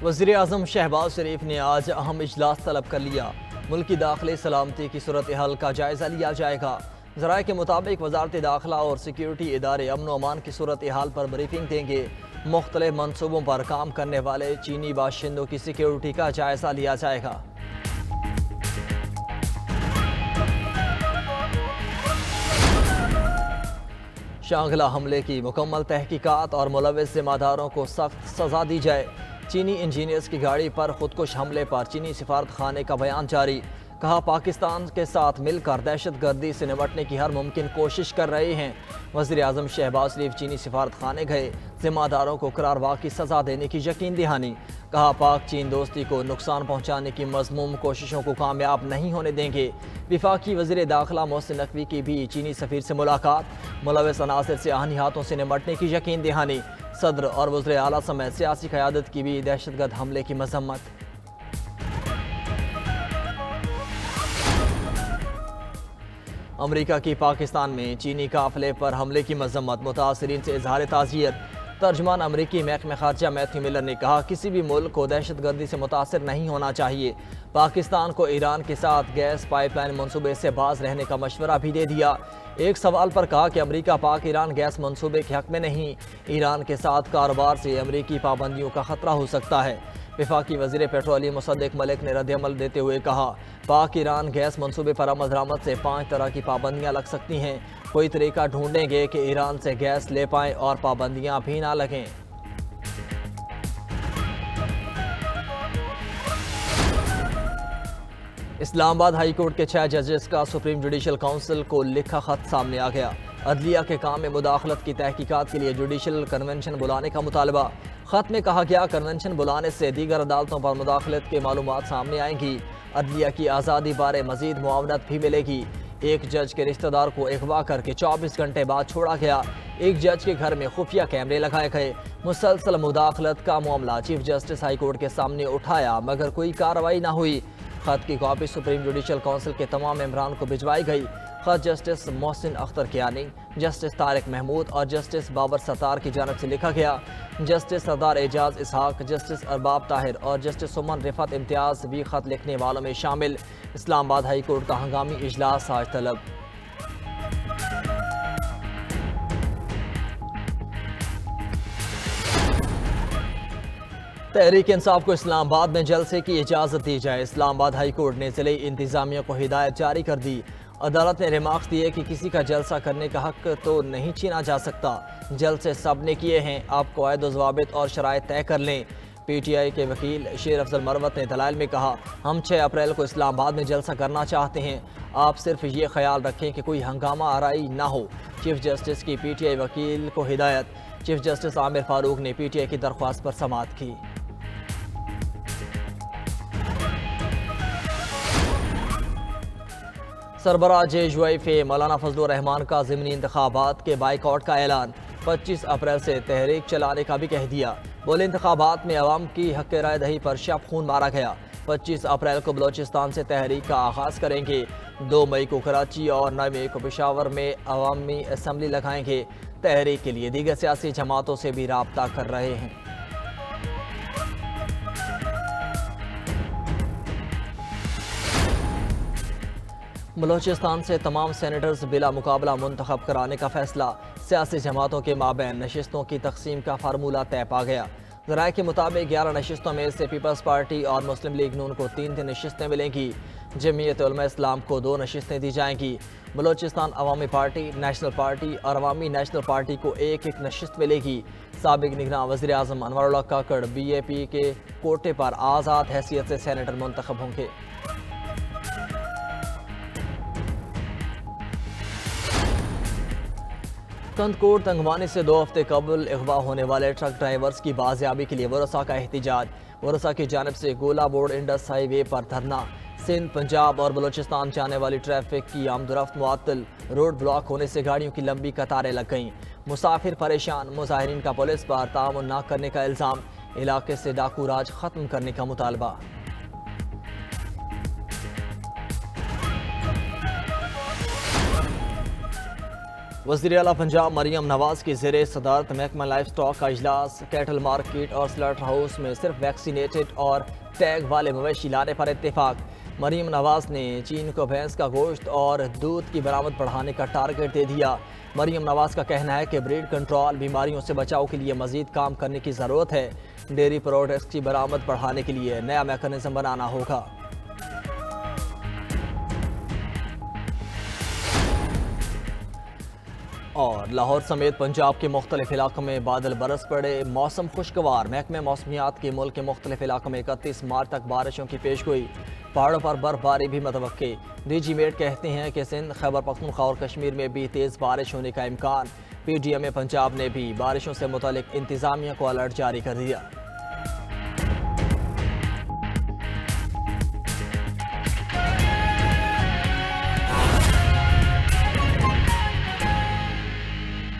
वज़ीर आज़म शहबाज शरीफ ने आज अहम इजलास तलब कर लिया। मुल्क की दाखिली सलामती की सूरत हाल का जायज़ा लिया जाएगा। ज़राए के मुताबिक वज़ारत दाखिला और सिक्योरिटी इदारे अमन व अमान की सूरत हाल पर ब्रीफिंग देंगे। मुख्तलिफ मनसूबों पर काम करने वाले चीनी बाशिंदों की सिक्योरिटी का जायज़ा लिया जाएगा। शांगला हमले की मुकम्मल तहकीकात और मुलव्विस ज़िम्मेदारों को सख्त सज़ा दी जाए। चीनी इंजीनियर्स की गाड़ी पर खुदकुश हमले पर चीनी सिफारत खाने का बयान जारी। कहा, पाकिस्तान के साथ मिलकर दहशत गर्दी से निपटने की हर मुमकिन कोशिश कर रहे हैं। वज़ीर आज़म शहबाज शरीफ चीनी सिफारत खाने गए, ज़िम्मेदारों को करारवा की सज़ा देने की यकीन दहानी। कहा, पाक चीन दोस्ती को नुकसान पहुँचाने की मज़मूम कोशिशों को कामयाब नहीं होने देंगे। विफाकी वज़ीर दाखिला मोहसिन नकवी की भी चीनी सफ़ीर से मुलाकात। मुलव्विस अनासर से आहनी हाथों से निपटने की यकीन दहानी। सदर और वज़ीर आला समेत सियासी क़यादत की भी दहशतगर्द हमले की मज़म्मत। अमरीका की पाकिस्तान में चीनी काफ़िले पर हमले की मज़म्मत। मुतासरीन से इजहार ताज़ियत। तर्जमान अमरीकी महकमे खारजा मैथ्यू मिलर ने कहा, किसी भी मुल्क को दहशत गर्दी से मुतासर नहीं होना चाहिए। पाकिस्तान को ईरान के साथ गैस पाइपलाइन मनसूबे से बाज रहने का मशवरा भी दे दिया। एक सवाल पर कहा कि अमरीका पाक ईरान गैस मनसूबे के हक में नहीं। ईरान के साथ कारोबार से अमरीकी पाबंदियों का खतरा हो सकता है। वफाकी वज़ीर पेट्रोलियम मुसद्दिक मलिक ने रद्द-ए-अमल देते हुए कहा, पाक ईरान गैस मनसूबे पर अमल दरामद से 5 तरह की पाबंदियाँ लग सकती हैं। कोई तरीका ढूंढेंगे कि ईरान से गैस ले पाएँ और पाबंदियाँ भी ना लगें। इस्लामाबाद हाई कोर्ट के 6 जजेस का सुप्रीम जुडिशल काउंसिल को लिखा खत सामने आ गया। अदलिया के काम में मुदाखलत की तहकीकात के लिए जुडिशल कन्वेंशन बुलाने का मुतालबा। खत में कहा गया, कन्वेंशन बुलाने से दीगर अदालतों पर मुदाखलत के मालूमात सामने आएंगी। अदलिया की आज़ादी बारे मजीद मुआवनत भी मिलेगी। एक जज के रिश्तेदार को अगवा करके 24 घंटे बाद छोड़ा गया। एक जज के घर में खुफिया कैमरे लगाए गए। मुसलसल मुदाखलत का मामला चीफ जस्टिस हाई कोर्ट के सामने उठाया मगर कोई कार्रवाई ना हुई। खत की कॉपी सुप्रीम जुडिशल काउंसिल के तमाम मेंबरान को भिजवाई गई। खत जस्टिस मोहसिन अख्तर कियानी, जस्टिस तारिक महमूद और जस्टिस बाबर सत्तार की जानब से लिखा गया। जस्टिस सरदार एजाज इसहाक, जस्टिस अरबाब ताहिर और जस्टिस सुमन रिफत इम्तियाज भी खत लिखने वालों में शामिल। इस्लामाबाद हाई कोर्ट का हंगामी इजलास आज तलब। तहरीक इंसाफ को इस्लामाबाद में जलसे की इजाज़त दी जाए। इस्लामाबाद हाई कोर्ट ने ज़िले इंतज़ामिया को हिदायत जारी कर दी। अदालत ने रिमार्क्स दिए कि किसी का जलसा करने का हक तो नहीं छीना जा सकता। जलसे सब ने किए हैं, आप क़वायद व ज़वाबित और शराइत तय कर लें। PTI के वकील शेर अफजल मरवत ने दलाइल में कहा, हम 6 अप्रैल को इस्लामाबाद में जलसा करना चाहते हैं। आप सिर्फ ये ख्याल रखें कि कोई हंगामा आराई ना हो। चीफ जस्टिस की PTI वकील को हिदायत। चीफ जस्टिस आमिर फारूक ने PTI की दरख्वास्त पर समाअत की। सरबराह JUIF मौलाना फजलुर रहमान का ज़िमनी इंतखाबात के बाइकआउट का ऐलान। 25 अप्रैल से तहरीक चलाने का भी कह दिया। बोले, इंतखाबात में अवाम की हक राय दही पर शब खून मारा गया। 25 अप्रैल को बलोचिस्तान से तहरीक का आगाज़ करेंगे। 2 मई को कराची और 9 मई को पेशावर में अवामी असम्बली लगाएंगे। तहरीक के लिए दीगर सियासी जमातों से भी राब्ता कर रहे हैं। बलोचिस्तान से तमाम सेनेटर्स बिला मुकाबला मुंतखब कराने का फैसला। सियासी जमातों के माबैन नशिस्तों की तकसीम का फार्मूला तय पा गया। ज़राए के मुताबिक 11 नशिस्तों में से पीपल्स पार्टी और मुस्लिम लीग नून को 3 नशिस्तें मिलेंगी। जमीयत उलमा इस्लाम को 2 नशिस्तें दी जाएंगी। बलोचिस्तान अवामी पार्टी, नेशनल पार्टी और अवामी नेशनल पार्टी को 1-1 नशिस्त मिलेगी। साबिक निगरान वज़ीर आज़म अनवरुल्लाह काकड़ BAP के कोटे पर आज़ाद हैसियत से सेनेटर मुंतखब होंगे। कंदकोट तंगवानी से 2 हफ्ते कबल अगवा होने वाले ट्रक ड्राइवर्स की बाजियाबी के लिए वरसा का एहतजाज। वरसा की जानब से गोला बोर्ड इंडस हाईवे पर धरना। सिंध, पंजाब और बलोचिस्तान जाने वाली ट्रैफिक की आमदोरफ्त मुअत्तल। रोड ब्लॉक होने से गाड़ियों की लंबी कतारें लग गईं। मुसाफिर परेशान। मुजाहिरीन का पुलिस पर तामुन न करने का इल्ज़ाम। इलाके से डाकू राज खत्म करने का मुतालबा। वज़ीर आला पंजाब मरीम नवाज की ज़ेरे सदारत महकमा लाइफ स्टॉक का इजलास। कैटल मार्केट और स्लॉटर हाउस में सिर्फ वैक्सीनेटेड और टैग वाले मवेशी लाने पर इत्तेफाक। मरीम नवाज ने चीन को भैंस का गोश्त और दूध की बरामद बढ़ाने का टारगेट दे दिया। मरीम नवाज का कहना है कि ब्रीड कंट्रोल, बीमारियों से बचाव के लिए मजीद काम करने की ज़रूरत है। डेयरी प्रोडक्ट्स की बरामद बढ़ाने के लिए नया मैकेनिज्म बनाना होगा। और लाहौर समेत पंजाब के मुख्तलिफ इलाकों में बादल बरस पड़े, मौसम खुशगवार। महकमे मौसमियात के मुल्क के मुख्तलिफ इलाकों में 31 मार्च तक बारिशों की पेशगोई। पहाड़ों पर बर्फबारी भी मतवक्के। डीजी मेट कहते हैं कि सिंध, खैबर पख्तूनख्वा और कश्मीर में भी तेज़ बारिश होने का इम्कान। PDM पंजाब ने भी बारिशों से मुतालिक इंतज़ामिया को अलर्ट जारी कर दिया।